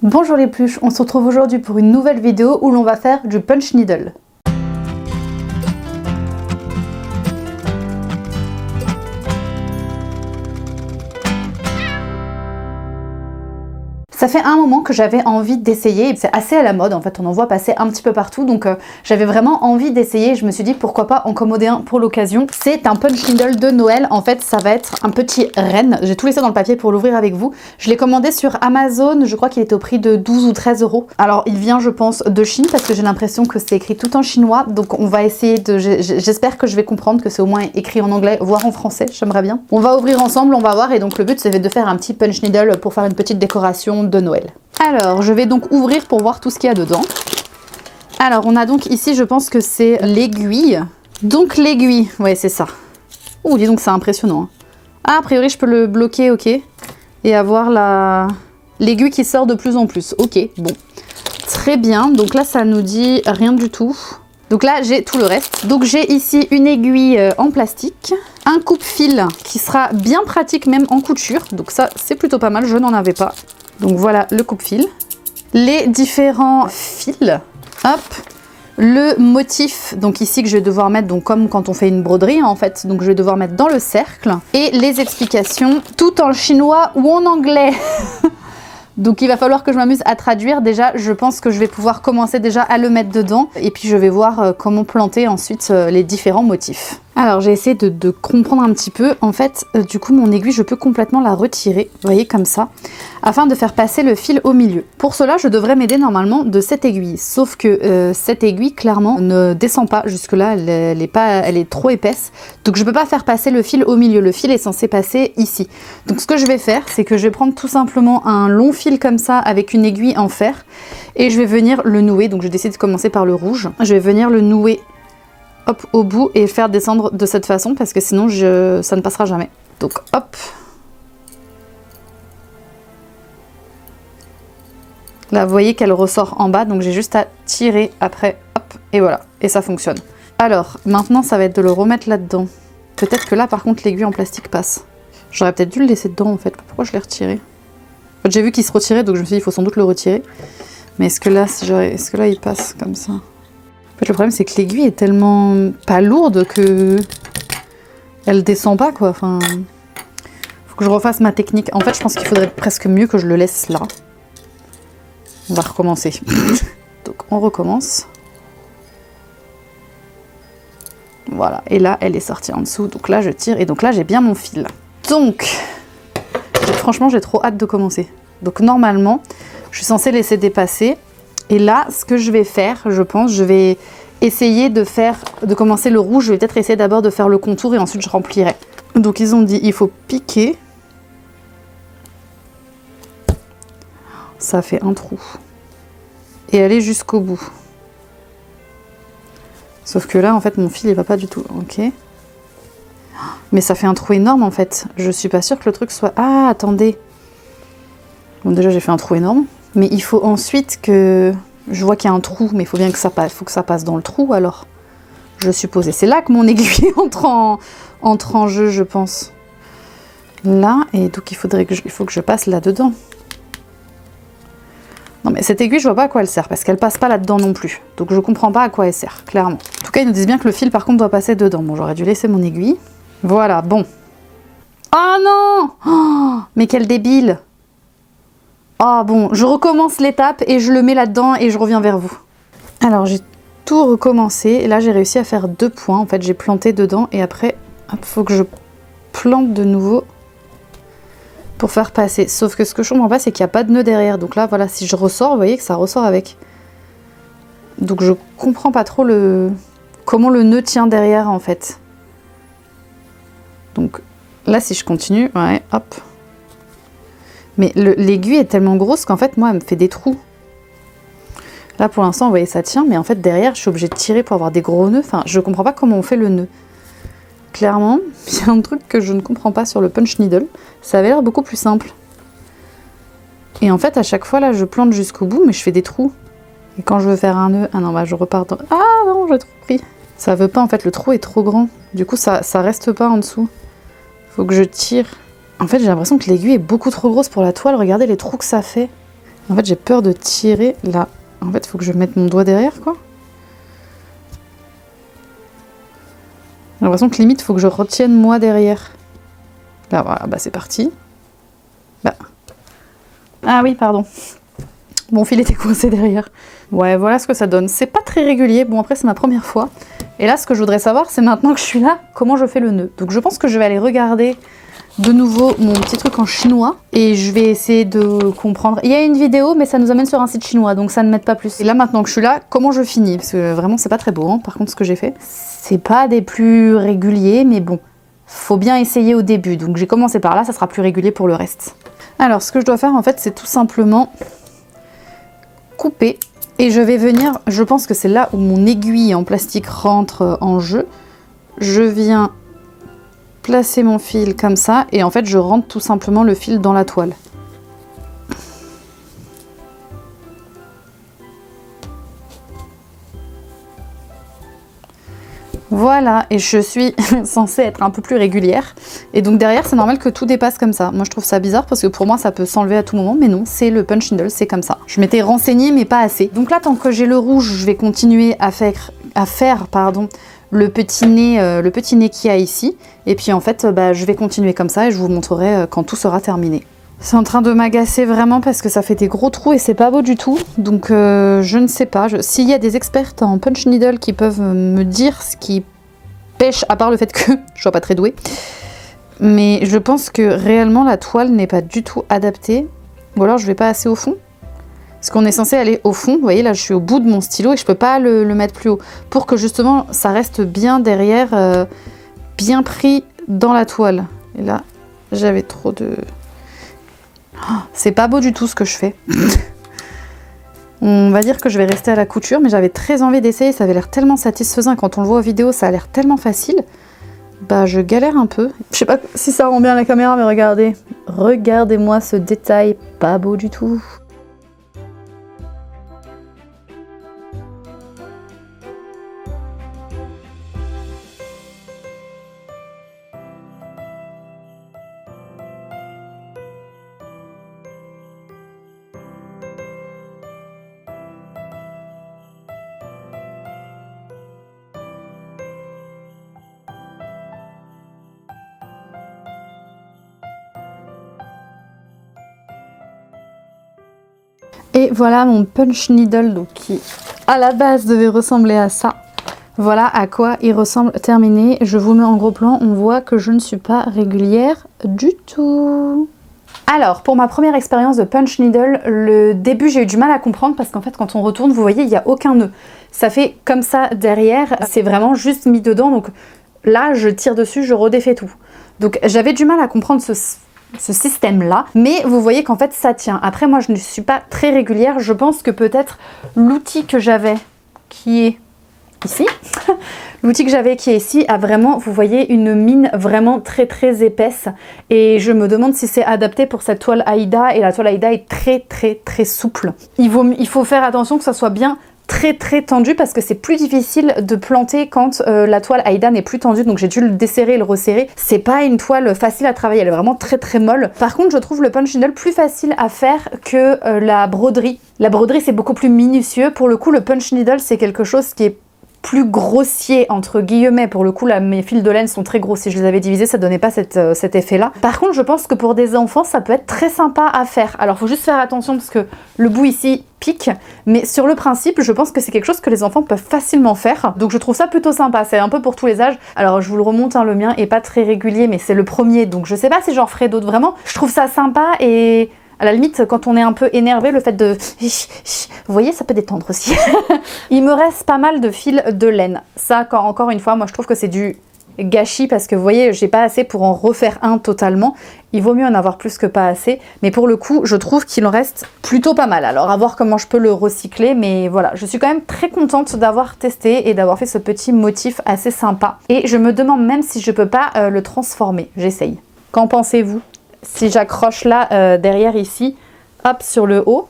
Bonjour les pluches, on se retrouve aujourd'hui pour une nouvelle vidéo où l'on va faire du punch needle. Ça fait un moment que j'avais envie d'essayer, c'est assez à la mode en fait, on en voit passer un petit peu partout, donc j'avais vraiment envie d'essayer, je me suis dit pourquoi pas en commander un pour l'occasion. C'est un punch needle de Noël, en fait ça va être un petit renne, j'ai tout laissé dans le papier pour l'ouvrir avec vous. Je l'ai commandé sur Amazon, je crois qu'il était au prix de 12 ou 13 euros. Alors il vient je pense de Chine parce que j'ai l'impression que c'est écrit tout en chinois, donc on va essayer de... J'espère que je vais comprendre que c'est au moins écrit en anglais, voire en français, j'aimerais bien. On va ouvrir ensemble, on va voir, et donc le but c'est de faire un petit punch needle pour faire une petite décoration de Noël. Alors, je vais donc ouvrir pour voir tout ce qu'il y a dedans. Alors, on a donc ici, je pense que c'est l'aiguille. Donc, l'aiguille, ouais, c'est ça. Oh, dis donc, c'est impressionnant. Ah, a priori, je peux le bloquer, ok. Et avoir l'aiguille qui sort de plus en plus. Ok, bon. Très bien. Donc là, ça nous dit rien du tout. Donc là, j'ai tout le reste. Donc, j'ai ici une aiguille en plastique. Un coupe-fil qui sera bien pratique même en couture. Donc ça, c'est plutôt pas mal. Je n'en avais pas. Donc voilà le coupe-fil, les différents fils, hop, le motif, donc ici que je vais devoir mettre, donc comme quand on fait une broderie en fait, donc je vais devoir mettre dans le cercle, et les explications, tout en chinois ou en anglais. Donc il va falloir que je m'amuse à traduire. Déjà, je pense que je vais pouvoir commencer déjà à le mettre dedans, et puis je vais voir comment planter ensuite les différents motifs. Alors j'ai essayé de comprendre un petit peu. En fait, du coup, mon aiguille, je peux complètement la retirer, vous voyez, comme ça, afin de faire passer le fil au milieu. Pour cela, je devrais m'aider normalement de cette aiguille. Sauf que cette aiguille, clairement, ne descend pas jusque-là, elle est trop épaisse. Donc je ne peux pas faire passer le fil au milieu. Le fil est censé passer ici. Donc ce que je vais faire, c'est que je vais prendre tout simplement un long fil comme ça, avec une aiguille en fer, et je vais venir le nouer. Donc je décide de commencer par le rouge. Je vais venir le nouer hop, au bout et faire descendre de cette façon parce que sinon ça ne passera jamais. Donc hop. Là vous voyez qu'elle ressort en bas, donc j'ai juste à tirer après, hop, et voilà, et ça fonctionne. Alors maintenant ça va être de le remettre là-dedans. Peut-être que là par contre l'aiguille en plastique passe. J'aurais peut-être dû le laisser dedans en fait, pourquoi je l'ai retiré? En fait, j'ai vu qu'il se retirait, donc je me suis dit il faut sans doute le retirer. Mais est-ce que là il passe comme ça? En fait, le problème, c'est que l'aiguille est tellement pas lourde que elle descend pas, quoi. Enfin, faut que je refasse ma technique. En fait, je pense qu'il faudrait presque mieux que je le laisse là. On va recommencer. Donc, on recommence. Voilà. Et là, elle est sortie en dessous. Donc là, je tire. Et donc là, j'ai bien mon fil. Donc, franchement, j'ai trop hâte de commencer. Donc, normalement, je suis censée laisser dépasser. Et là, ce que je vais faire, je pense, je vais essayer de commencer le rouge. Je vais peut-être essayer d'abord de faire le contour et ensuite je remplirai. Donc ils ont dit, il faut piquer. Ça fait un trou. Et aller jusqu'au bout. Sauf que là, en fait, mon fil, il va pas du tout. Ok. Mais ça fait un trou énorme, en fait. Je suis pas sûre que le truc soit... Ah, attendez. Bon, déjà, j'ai fait un trou énorme. Mais il faut ensuite que... Je vois qu'il y a un trou, mais il faut bien que ça passe. Il faut que ça passe dans le trou, alors. Je suppose. Et c'est là que mon aiguille entre en jeu, je pense. Là, et donc il faut que je passe là-dedans. Non, mais cette aiguille, je vois pas à quoi elle sert, parce qu'elle passe pas là-dedans non plus. Donc je comprends pas à quoi elle sert, clairement. En tout cas, ils nous disent bien que le fil, par contre, doit passer dedans. Bon, j'aurais dû laisser mon aiguille. Voilà, bon. Oh non! Oh, mais quel débile! Ah bon, je recommence l'étape et je le mets là-dedans et je reviens vers vous. Alors j'ai tout recommencé et là j'ai réussi à faire 2 points. En fait j'ai planté dedans et après il faut que je plante de nouveau pour faire passer. Sauf que ce que je comprends pas c'est qu'il n'y a pas de nœud derrière. Donc là voilà, si je ressors, vous voyez que ça ressort avec. Donc je comprends pas trop comment le nœud tient derrière en fait. Donc là si je continue, ouais, hop. Mais l'aiguille est tellement grosse qu'en fait, moi, elle me fait des trous. Là, pour l'instant, vous voyez, ça tient. Mais en fait, derrière, je suis obligée de tirer pour avoir des gros nœuds. Enfin, je comprends pas comment on fait le nœud. Clairement, il y a un truc que je ne comprends pas sur le punch needle. Ça avait l'air beaucoup plus simple. Et en fait, à chaque fois, là, je plante jusqu'au bout, mais je fais des trous. Et quand je veux faire un nœud... Ah non, bah, je repars dans... Ah non, j'ai trop pris. Ça veut pas, en fait, le trou est trop grand. Du coup, ça reste pas en dessous. Faut que je tire... En fait, j'ai l'impression que l'aiguille est beaucoup trop grosse pour la toile. Regardez les trous que ça fait. En fait, j'ai peur de tirer là. En fait, il faut que je mette mon doigt derrière, quoi. J'ai l'impression que limite, il faut que je retienne moi derrière. Là, voilà, bah c'est parti. Bah. Ah oui, pardon. Mon fil était coincé derrière. Ouais, voilà ce que ça donne. C'est pas très régulier. Bon, après, c'est ma première fois. Et là, ce que je voudrais savoir, c'est maintenant que je suis là, comment je fais le nœud. Donc, je pense que je vais aller regarder de nouveau mon petit truc en chinois. Et je vais essayer de comprendre. Il y a une vidéo, mais ça nous amène sur un site chinois, donc ça ne m'aide pas plus. Et là, maintenant que je suis là, comment je finis? Parce que vraiment, c'est pas très beau, hein, par contre, ce que j'ai fait. C'est pas des plus réguliers, mais bon, faut bien essayer au début. Donc, j'ai commencé par là, ça sera plus régulier pour le reste. Alors, ce que je dois faire, en fait, c'est tout simplement couper. Et je vais venir, je pense que c'est là où mon aiguille en plastique rentre en jeu. Je viens placer mon fil comme ça et en fait je rentre tout simplement le fil dans la toile. Voilà, et je suis censée être un peu plus régulière. Et donc derrière, c'est normal que tout dépasse comme ça. Moi, je trouve ça bizarre parce que pour moi, ça peut s'enlever à tout moment. Mais non, c'est le punch needle, c'est comme ça. Je m'étais renseignée, mais pas assez. Donc là, tant que j'ai le rouge, je vais continuer à faire le petit nez qu'il y a ici. Et puis en fait, je vais continuer comme ça et je vous montrerai quand tout sera terminé. C'est en train de m'agacer vraiment parce que ça fait des gros trous et c'est pas beau du tout. Donc je ne sais pas. S'il y a des expertes en punch needle qui peuvent me dire ce qui pêche, à part le fait que je sois pas très douée. Mais je pense que réellement la toile n'est pas du tout adaptée. Ou alors je vais pas assez au fond. Parce qu'on est censé aller au fond. Vous voyez là je suis au bout de mon stylo et je peux pas le mettre plus haut. Pour que justement ça reste bien derrière, bien pris dans la toile. Et là j'avais trop de... Oh, c'est pas beau du tout ce que je fais. On va dire que je vais rester à la couture, mais j'avais très envie d'essayer, ça avait l'air tellement satisfaisant, quand on le voit en vidéo, ça a l'air tellement facile. Bah je galère un peu. Je sais pas si ça rend bien à la caméra, mais regardez. Regardez-moi ce détail, pas beau du tout. Et voilà mon punch needle donc, qui à la base devait ressembler à ça. Voilà à quoi il ressemble terminé. Je vous mets en gros plan, on voit que je ne suis pas régulière du tout. Alors pour ma première expérience de punch needle, le début j'ai eu du mal à comprendre parce qu'en fait quand on retourne vous voyez il n'y a aucun nœud. Ça fait comme ça derrière, c'est vraiment juste mis dedans donc là je tire dessus, je redéfais tout. Donc j'avais du mal à comprendre ce système-là, mais vous voyez qu'en fait ça tient. Après moi je ne suis pas très régulière, je pense que peut-être l'outil que j'avais qui est ici, l'outil que j'avais qui est ici a vraiment, vous voyez, une mine vraiment très très épaisse et je me demande si c'est adapté pour cette toile Aïda et la toile Aïda est très très très souple. Il faut faire attention que ça soit bien très très tendu parce que c'est plus difficile de planter quand la toile Aïda n'est plus tendue, donc j'ai dû le desserrer et le resserrer. C'est pas une toile facile à travailler, elle est vraiment très très molle. Par contre je trouve le punch needle plus facile à faire que la broderie. La broderie c'est beaucoup plus minutieux, pour le coup le punch needle c'est quelque chose qui est plus grossier entre guillemets. Pour le coup là mes fils de laine sont très gros, si je les avais divisés ça donnait pas cet effet là. Par contre je pense que pour des enfants ça peut être très sympa à faire. Alors faut juste faire attention parce que le bout ici pique, mais sur le principe je pense que c'est quelque chose que les enfants peuvent facilement faire, donc je trouve ça plutôt sympa. C'est un peu pour tous les âges. Alors je vous le remonte hein, le mien est pas très régulier mais c'est le premier donc je sais pas si j'en ferai d'autres. Vraiment je trouve ça sympa et à la limite, quand on est un peu énervé, le fait de... Vous voyez, ça peut détendre aussi. Il me reste pas mal de fils de laine. Ça, encore une fois, moi je trouve que c'est du gâchis parce que vous voyez, j'ai pas assez pour en refaire un totalement. Il vaut mieux en avoir plus que pas assez. Mais pour le coup, je trouve qu'il en reste plutôt pas mal. Alors à voir comment je peux le recycler. Mais voilà, je suis quand même très contente d'avoir testé et d'avoir fait ce petit motif assez sympa. Et je me demande même si je peux pas le transformer. J'essaye. Qu'en pensez-vous ? Si j'accroche là derrière ici, hop sur le haut,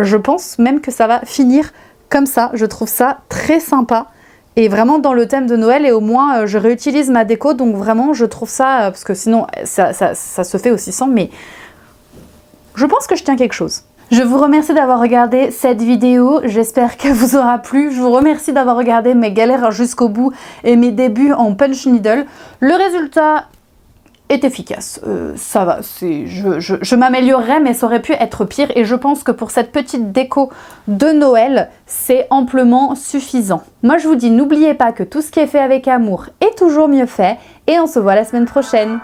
je pense même que ça va finir comme ça. Je trouve ça très sympa et vraiment dans le thème de Noël et au moins je réutilise ma déco donc vraiment je trouve ça, parce que sinon ça se fait aussi sans, mais je pense que je tiens quelque chose. Je vous remercie d'avoir regardé cette vidéo, j'espère qu'elle vous aura plu. Je vous remercie d'avoir regardé mes galères jusqu'au bout et mes débuts en punch needle. Le résultat est efficace, ça va, je m'améliorerais mais ça aurait pu être pire et je pense que pour cette petite déco de Noël, c'est amplement suffisant. Moi je vous dis, n'oubliez pas que tout ce qui est fait avec amour est toujours mieux fait et on se voit la semaine prochaine.